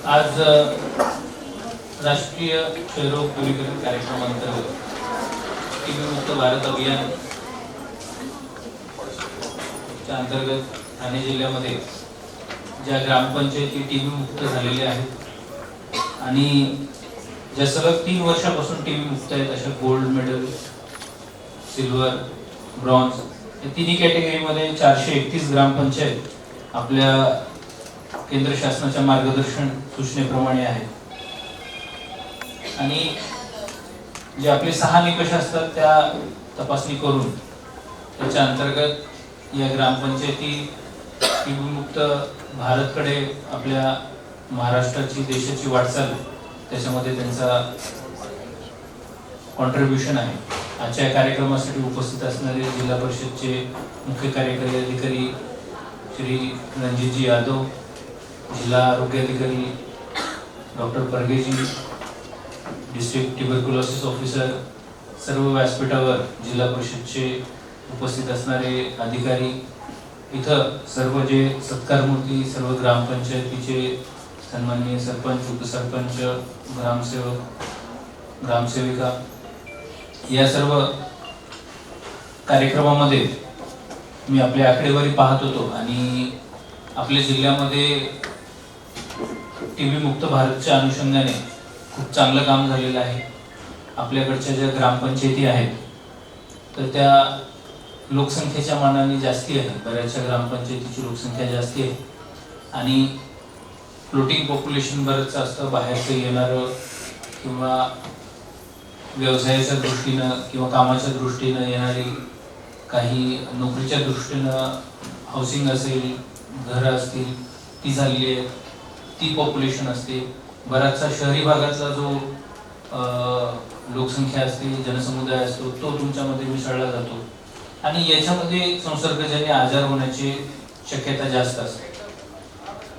आज राष्ट्रीय क्षयरोग दूरीकरण कार्यक्रमांतर्गत टीबी मुक्त भारत अभियान च्या अंतर्गत ठाणे जिल्ह्यामध्ये ज्या ग्रामपंचायती टीबी मुक्त झालेल्या आहेत आणि ज्या सलग 3 वर्षापासून टीबी मुक्त आहेत अशा गोल्ड मेडल, सिल्वर, ब्रॉन्झ या तिन्ही कॅटेगरीमध्ये 431 ग्रामपंचायत आपल्या केंद्र शासनाच्या मार्गदर्शन सूचनेप्रमाणे आहेत. आणि जे आपले 6 निकष असतात त्या तपासणी करून त्याच्या अंतर्गत या ग्रामपंचायती टीबी मुक्त भारतकडे आपल्या महाराष्ट्राची देशाची वाटचाल त्याच्यामध्ये त्यांचा कॉन्ट्रीब्युशन आहे. आजच्या कार्यक्रमासाठी उपस्थित असणारे जिल्हा परिषदचे मुख्य कार्यकारी अधिकारी श्री रणजितजी यादव, जिल्हा आरोग्य अधिकारी डॉक्टर परगेजी, डिस्ट्रिक्ट ट्युबरक्युलोसिस ऑफिसर, सर्व व्यासपीठावर जिल्हा परिषदचे उपस्थित असणारे अधिकारी, इथं सर्व जे सत्कारमूर्ती, सर्व ग्रामपंचायतीचे सन्माननीय सरपंच, उपसरपंच, ग्रामसेवक, ग्रामसेविका या सर्व कार्यक्रमामध्ये मी आपली आकडेवारी पाहत होतो आणि आपल्या जिल्ह्यामध्ये टीबी मुक्त भारतच्या अनुषंगाने खूप चांगलं काम झालेलं आहे. आपल्याकडच्या ज्या ग्रामपंचायती आहेत तर त्या लोकसंख्येच्या मानाने जास्ती आहे. बऱ्याचशा ग्रामपंचायतीची लोकसंख्या जास्ती आहे आणि फ्लोटिंग पॉप्युलेशन बरंच असतं. बाहेरचं येणारं किंवा व्यवसायाच्या दृष्टीनं किंवा कामाच्या दृष्टीनं येणारी, काही नोकरीच्या दृष्टीनं हाऊसिंग असेल, घरं असतील ती झालेली आहे, ती पॉप्युलेशन असते. बराचसा शहरी भागातला जो लोकसंख्या असते, जनसमुदाय असतो, तो तुमच्यामध्ये मिसळला जातो आणि याच्यामध्ये संसर्गजन्य आजार होण्याची शक्यता जास्त असते.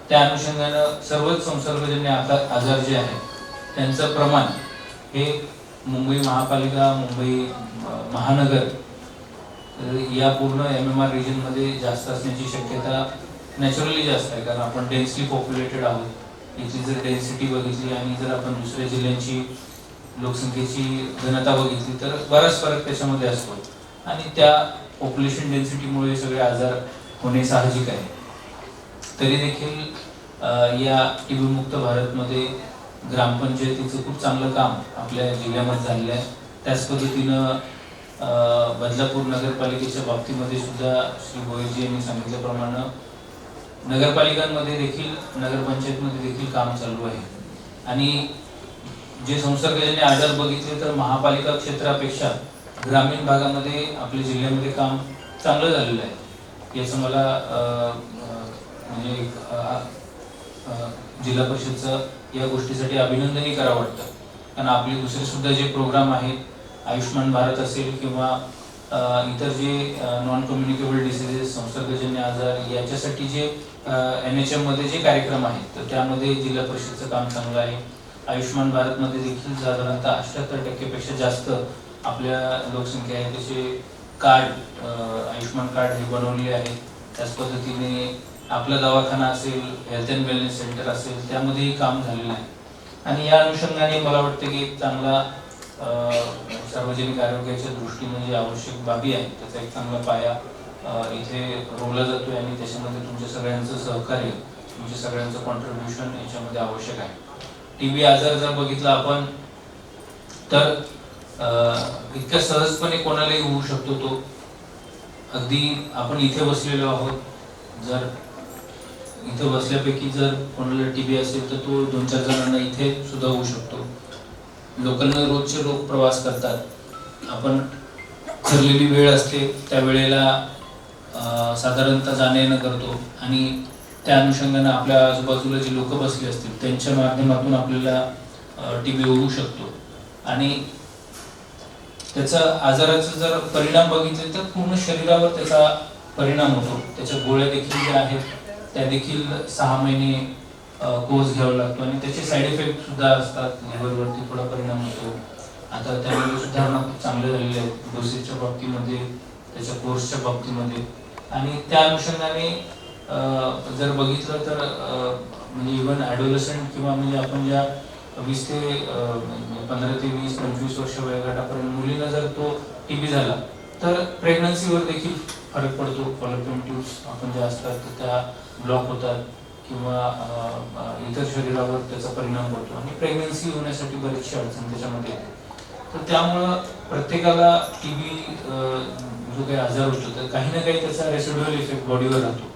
त्या अनुषंगानं सर्वच संसर्गजन्य आजार जे आहेत त्यांचं प्रमाण हे मुंबई महापालिका, मुंबई महानगर या पूर्ण MMR रिजनमध्ये जास्त असण्याची शक्यता नॅचरली जास्त आहे. कारण आपण डेन्सली पॉप्युलेटेड आहोत. इथली जर डेन्सिटी बघितली आणि जर आपण दुसऱ्या जिल्ह्यांची लोकसंख्येची घनता बघितली तर बराच फरक त्याच्यामध्ये असतो आणि त्या पॉप्युलेशन डेन्सिटीमुळे सगळे आजार होणे साहजिक आहे. तरी देखील या टीबी मुक्त भारतमध्ये ग्रामपंचायतीचं खूप चांगलं काम आपल्या जिल्ह्यामध्ये झालेलं आहे. त्याच पद्धतीनं बदलापूर नगरपालिकेच्या बाबतीमध्ये सुद्धा श्री गोयलजी यांनी सांगितल्याप्रमाणे नगरपालिकांमध्ये देखील, नगरपंचायतमध्ये देखील काम चालू आहे. आणि जे संसर्गजन्य आजार बघितले तर महापालिका क्षेत्रापेक्षा ग्रामीण भागामध्ये आपल्या जिल्ह्यामध्ये काम चांगलं झालेलं आहे. याचं मला म्हणजे जिल्हा परिषदचं या गोष्टीसाठी अभिनंदनही करावं वाटतं. कारण आपले दुसरे सुद्धा जे प्रोग्राम आहेत, आयुष्मान भारत असेल किंवा इतर जे नॉन कम्युनिकेबल डिसीजेस, संसर्गजन्य आजार याच्यासाठी जे NHM मध्ये जे कार्यक्रम आहेत तर त्यामध्ये जिल्हा परिषदचं काम चांगलं आहे. आयुष्मान भारतमध्ये देखील साधारणतः 78% पेक्षा जास्त आपल्या लोकसंख्या आहे त्याचे कार्ड, आयुष्मान कार्ड हे बनवलेले आहेत. त्याच पद्धतीने आपला दवाखाना असेल, हेल्थ अँड वेलनेस सेंटर असेल, त्यामध्येही काम झालेलं आहे. आणि या अनुषंगाने मला वाटतं की एक चांगला सार्वजनिक आरोग्याच्या दृष्टीने जे आवश्यक बाबी आहेत त्याचा एक चांगला पाया इथे रोवला जातोय आणि त्याच्यामध्ये तुमच्या सगळ्यांचं सहकार्य, तुमच्या सगळ्यांचं कॉन्ट्रीब्युशन याच्यामध्ये आवश्यक आहे. टीबी आजार जर बघितला आपण तर इतक्या सहजपणे कोणालाही होऊ शकतो तो. अगदी आपण इथे बसलेलो आहोत, जर इथे बसल्यापैकी जर कोणाला टीबी असेल तर तो 2-4 जणांना इथे सुद्धा होऊ शकतो. लोकांना रोजचे लोक प्रवास करतात, आपण ठरलेली वेळ असते त्या वेळेला साधारणतः जाणं येणं करतो आणि त्या अनुषंगाने आपल्या आजूबाजूला जी लोक बसली असतील त्यांच्या माध्यमातून आपल्याला टीबी होऊ शकतो. आणि त्याचा आजाराचा जर परिणाम बघितले तर पूर्ण शरीरावर त्याचा परिणाम होतो. त्याच्या गोळ्या देखील ज्या आहेत त्या देखील 6 महिने कोर्स घ्यावा लागतो आणि त्याचे साईड इफेक्ट सुद्धा असतात. लिव्हरवरती थोडा परिणाम होतो. आता त्यामध्ये सुधारणा खूप चांगल्या झालेल्या आहेत डोसेसच्या बाबतीमध्ये, त्याच्या कोर्सच्या बाबतीमध्ये. आणि त्या अनुषंगाने जर बघितलं तर म्हणजे इव्हन ॲडोलसंट किंवा म्हणजे आपण ज्या 20 ते 15 ते 20-25 वर्ष वयोगटापर्यंत मुलींना जर तो TB झाला तर प्रेग्नन्सीवर देखील फरक पडतो. फॉलोपियन ट्यूब्स आपण ज्या असतात त्या ब्लॉक होतात किंवा इतर शरीरावर त्याचा परिणाम पडतो आणि प्रेग्नन्सी होण्यासाठी बरीचशी अडचण त्याच्यामध्ये येते. तर त्यामुळं प्रत्येकाला TB जो काही आजार होतो तर काही ना काही त्याचा रेसिड्युअल इफेक्ट बॉडीवर राहतो.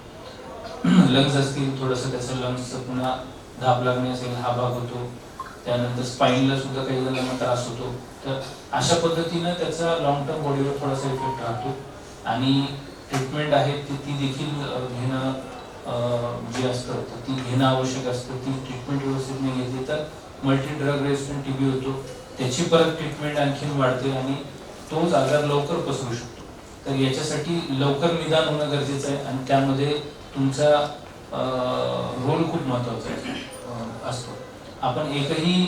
लंग्स असतील, थोडंसं त्याचं लंग्सचं पुन्हा धाप लागणे असेल हा भाग होतो. त्यानंतर स्पाईनला सुद्धा काही जणांना त्रास होतो. तर अशा पद्धतीनं त्याचा लॉंग टर्म बॉडीवर थोडासा इफेक्ट राहतो आणि ट्रीटमेंट आहे ती देखील घेणं जे असतं तर ती घेणं आवश्यक असतं. ती ट्रीटमेंट व्यवस्थित नाही घेतली तर मल्टी ड्रग रेजिस्टंट TB होतो. त्याची परत ट्रीटमेंट आणखीन वाढते आणि तोच आजार लवकर पसरू शकतो. तर याच्यासाठी लवकर निदान होणं गरजेचं आहे आणि त्यामध्ये तुमचा रोल खूप महत्त्वाचा असतो. आपण एकही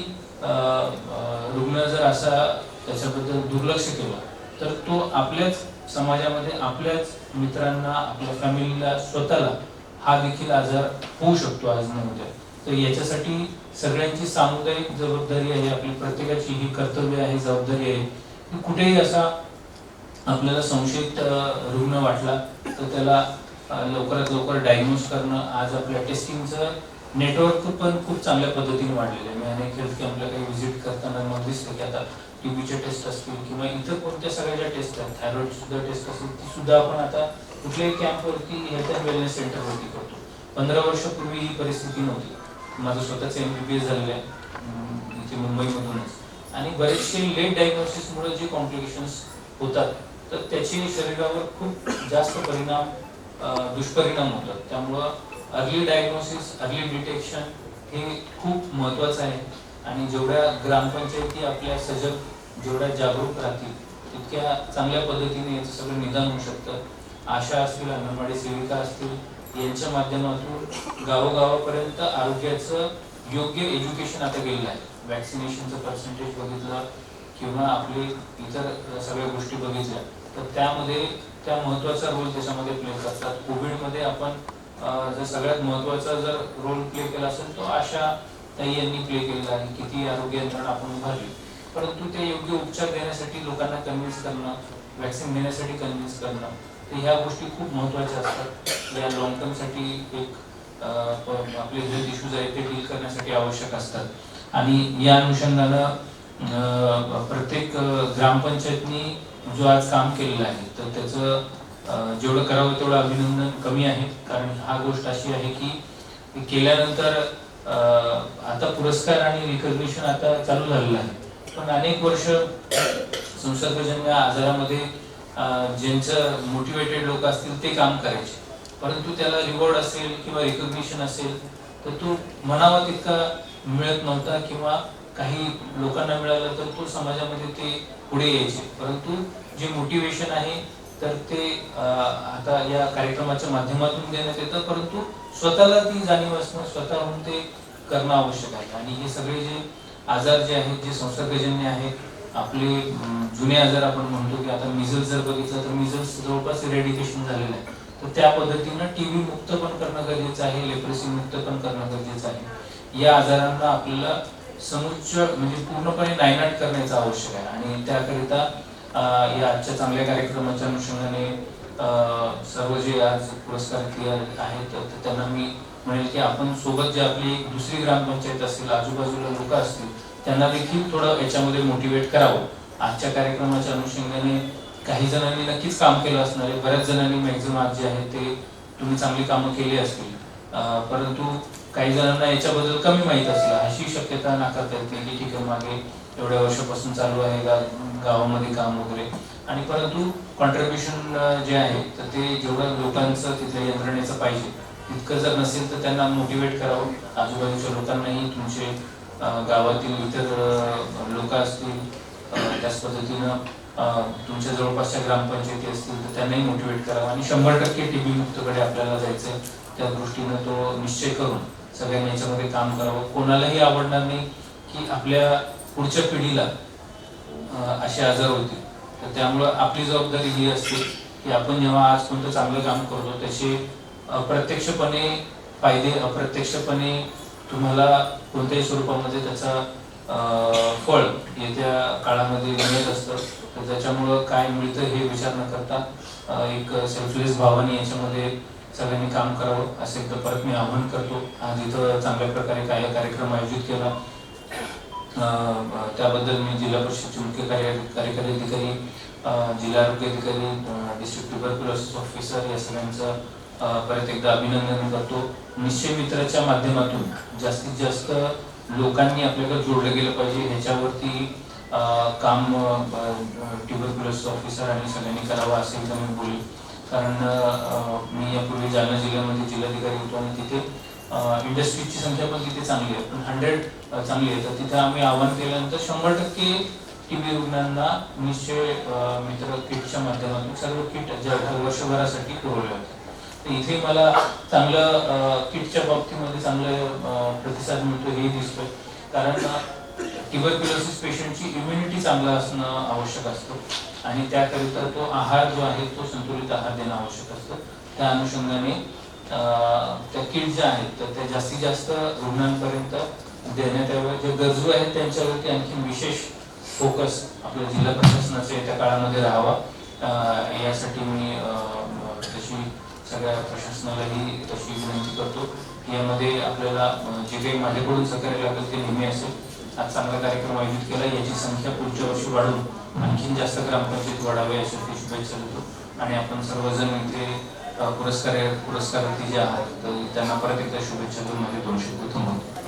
रुग्ण जर असा त्याच्याबद्दल दुर्लक्ष केलं तर तो आपल्याच समाजामध्ये आपल्याच मित्रांना, आपल्या फॅमिलीला, स्वतःला हा देखील आजार होऊ शकतो आज न उद्या. तर याच्यासाठी सगळ्यांची सामुदायिक जबाबदारी आहे, आपली प्रत्येकाची ही कर्तव्य आहे, जबाबदारी आहे की कुठेही असा आपल्याला संशयित रुग्ण वाटला तर त्याला लवकरात लवकर डायग्नोज करणं. आज आपल्या टेस्टिंगचं नेटवर्क पण खूप चांगल्या पद्धतीने वाढलेलं आहे. मी अनेक हेल्थ कॅम्पला काही व्हिजिट करताना मग दिसतं की आता TBचे टेस्ट असतील किंवा इतर कोणत्या सगळ्या ज्या टेस्ट आहेत, थायरॉइड सुद्धा टेस्ट असतील, ती सुद्धा आपण आता कुठल्याही कॅम्पवरती हेल्थ अँड वेलनेस सेंटरवरती करतो. 15 वर्षापूर्वी ही परिस्थिती नव्हती. माझं स्वतःचं MBBS झालेलं आहे इथे मुंबईमधूनच आणि बरेचसे लेट डायग्नोसिसमुळे जे कॉम्प्लिकेशन्स होतात तर त्याचे शरीरावर खूप जास्त दुष्परिणाम होतात. त्यामुळं अर्ली डायग्नोसिस, अर्ली डिटेक्शन हे खूप महत्त्वाचं आहे आणि जेवढ्या ग्रामपंचायती आपल्या सजग, जेवढ्या जागरूक राहतील तितक्या चांगल्या पद्धतीने याचं सगळं निदान होऊ शकतं. आशा असतील, अंगणवाडी सेविका असतील, यांच्या माध्यमातून गावोगावापर्यंत आरोग्याचं योग्य एज्युकेशन आता गेलेलं आहे. वॅक्सिनेशनचं पर्सेंटेज बघितलं किंवा आपले इतर सगळ्या गोष्टी बघितल्या तर त्यामध्ये त्या महत्त्वाचा रोल त्याच्यामध्ये प्ले करतात. कोविडमध्ये आपण जर सगळ्यात महत्त्वाचा जर रोल प्ले केला असेल तो आशा ताई यांनी प्ले केलेला आहे. किती आरोग्य यंत्रणा आपण उभारली, परंतु ते योग्य उपचार देण्यासाठी लोकांना कन्व्हिन्स करणं, वॅक्सिन देण्यासाठी कन्व्हिन्स करणं, तर ह्या गोष्टी खूप महत्त्वाच्या असतात. या लॉंग टर्मसाठी एक आपले हेल्थ इश्यूज आहेत ते डील करण्यासाठी आवश्यक असतात आणि या अनुषंगानं प्रत्येक ग्रामपंचायतनी जो आज काम केलेलं आहे तर त्याचं जेवढं करावं तेवढं अभिनंदन कमी आहे. कारण हा गोष्ट अशी आहे की केल्यानंतर आता पुरस्कार आणि रिकॉग्निशन आता चालू झालेलं आहे. पण अनेक वर्ष संसर्गजन्य आजारामध्ये ज्यांचं मोटिवेटेड लोक असतील ते काम करायचे, परंतु त्याला रिवॉर्ड असेल किंवा रिकॉग्निशन असेल तर तो म्हणावा तितका मिळत नव्हता किंवा काही लोकांना मिळालं तर तो समाजामध्ये ते पुढे यायचे. परंतु जे मोटिवेशन आहे तर ते आता या कार्यक्रमाच्या माध्यमातून देण्यात येतं, परंतु स्वतःला ती जाणीव असणं, स्वतःहून ते करणं आवश्यक आहे. आणि हे सगळे जे आजार जे आहेत, जे संसर्गजन्य आहेत, आपले जुने आजार आपण म्हणतो की आता मिझल्स जर बघितलं तर मिझल्स जवळपास इरेडिकेशन झालेलं आहे. तर त्या पद्धतीनं TB मुक्त पण करणं गरजेचं आहे, लेप्रेसी मुक्त पण करणं गरजेचं आहे. या आजारांना आपल्याला समुच्च म्हणजे पूर्णपणे नायनाट करण्याचं आवश्यक आहे आणि त्याकरिता या आजच्या चांगल्या कार्यक्रमाच्या अनुषंगाने सर्व जे आज पुरस्कार आहेत तर त्यांना मी म्हणेल की आपण सोबत जे आपली दुसरी ग्रामपंचायत असेल, आजूबाजूला लोक असतील, त्यांना देखील थोडं याच्यामध्ये मोटिवेट करावं. आजच्या कार्यक्रमाच्या अनुषंगाने काही जणांनी नक्कीच काम केलं असणार आहे, बऱ्याच जणांनी मॅक्झिमम आज जे आहे ते तुम्ही चांगली कामं केली असतील, परंतु काही जणांना याच्याबद्दल कमी माहीत असेल. अशी शक्यता नाकारता येत नाही की ठीक आहे मागे एवढ्या वर्षापासून चालू आहे गावामध्ये काम वगैरे, आणि परंतु कॉन्ट्रीब्युशन जे आहे तर ते जेवढं लोकांचं तिथल्या यंत्रणेचं पाहिजे तितकं जर नसेल तर त्यांना मोटिवेट करावं. आजूबाजूच्या लोकांनाही, तुमचे गावातील इतर लोक असतील, त्याच पद्धतीनं तुमच्या जवळपासच्या ग्रामपंचायती असतील तर त्यांनाही मोटिवेट करावं आणि 100% TB मुक्तकडे आपल्याला जायचं. त्या दृष्टीनं तो निश्चय करून सगळ्यांनी याच्यामध्ये काम करावं. कोणालाही आवडणार नाही की आपल्या पुढच्या पिढीला असे आजार होतील. तर त्यामुळं आपली जबाबदारी ही असते की आपण जेव्हा आज कोणतं चांगलं काम करतो त्याचे प्रत्यक्षपणे फायदे अप्रत्यक्षपणे तुम्हाला कोणत्याही स्वरूपामध्ये त्याचा फळ येत्या काळामध्ये मिळत असतं. तर त्याच्यामुळं काय मिळतं हे विचार न करता एक सेल्फलेस भावाने याच्यामध्ये सगळ्यांनी काम करावं असे एकदा परत मी आवाहन करतो. आज इथं चांगल्या प्रकारे काय कार्यक्रम आयोजित केला त्याबद्दल मी जिल्हा परिषदचे मुख्य कार्यकारी अधिकारी, जिल्हा आरोग्य अधिकारी, डिस्ट्रिक्ट ट्युबरक्युलोसिस ऑफिसर या सगळ्यांचं परत एकदा अभिनंदन करतो. निश्चय मित्राच्या माध्यमातून जास्तीत जास्त लोकांनी आपल्याकडे जोडलं गेलं पाहिजे ह्याच्यावरती काम ट्युबरक्युलोसिस ऑफिसर आणि सगळ्यांनी करावं असे एकदा मी बोलेन. कारण मी यापूर्वी जालना जिल्ह्यामध्ये जिल्हाधिकारी होतो आणि तिथे इंडस्ट्रीजची संख्या पण तिथे चांगली आहे, पण 100 चांगली आहे. तर तिथे आम्ही आवाहन केल्यानंतर 100% टीबी रुग्णांना निश्चय मित्र किटच्या माध्यमातून सर्व किट वर्षभरासाठी पुरवले होते. तर इथे मला चांगलं किटच्या बाबतीमध्ये चांगलं प्रतिसाद मिळतो हे दिसतोय. कारण ट्युबरक्युलोसिस पेशंटची इम्युनिटी चांगला असणं आवश्यक असतं आणि त्याकरिता तो आहार जो आहे तो संतुलित आहार देणं आवश्यक असतं. त्या अनुषंगाने त्या किट ज्या आहेत तर त्या जास्तीत जास्त रुग्णांपर्यंत देण्यात याव्या. जे गरजू आहेत त्यांच्यावरती आणखी विशेष फोकस आपल्या जिल्हा प्रशासनाच्या येत्या काळामध्ये राहावा यासाठी मी तशी सगळ्या प्रशासनालाही तशी विनंती करतो. यामध्ये आपल्याला जे काही माझ्याकडून सहकार्य लागेल ते नेहमी असेल. आज चांगला कार्यक्रम आयोजित केला, याची संख्या पुढच्या वर्षी वाढून आणखीन जास्त ग्रामपंचायत वाढावे यासाठी शुभेच्छा देतो. आणि आपण सर्वजण इथे पुरस्कारार्थी जे आहेत तर त्यांना परत एकदा शुभेच्छा देऊन माझे 2 शब्द थांबवतो.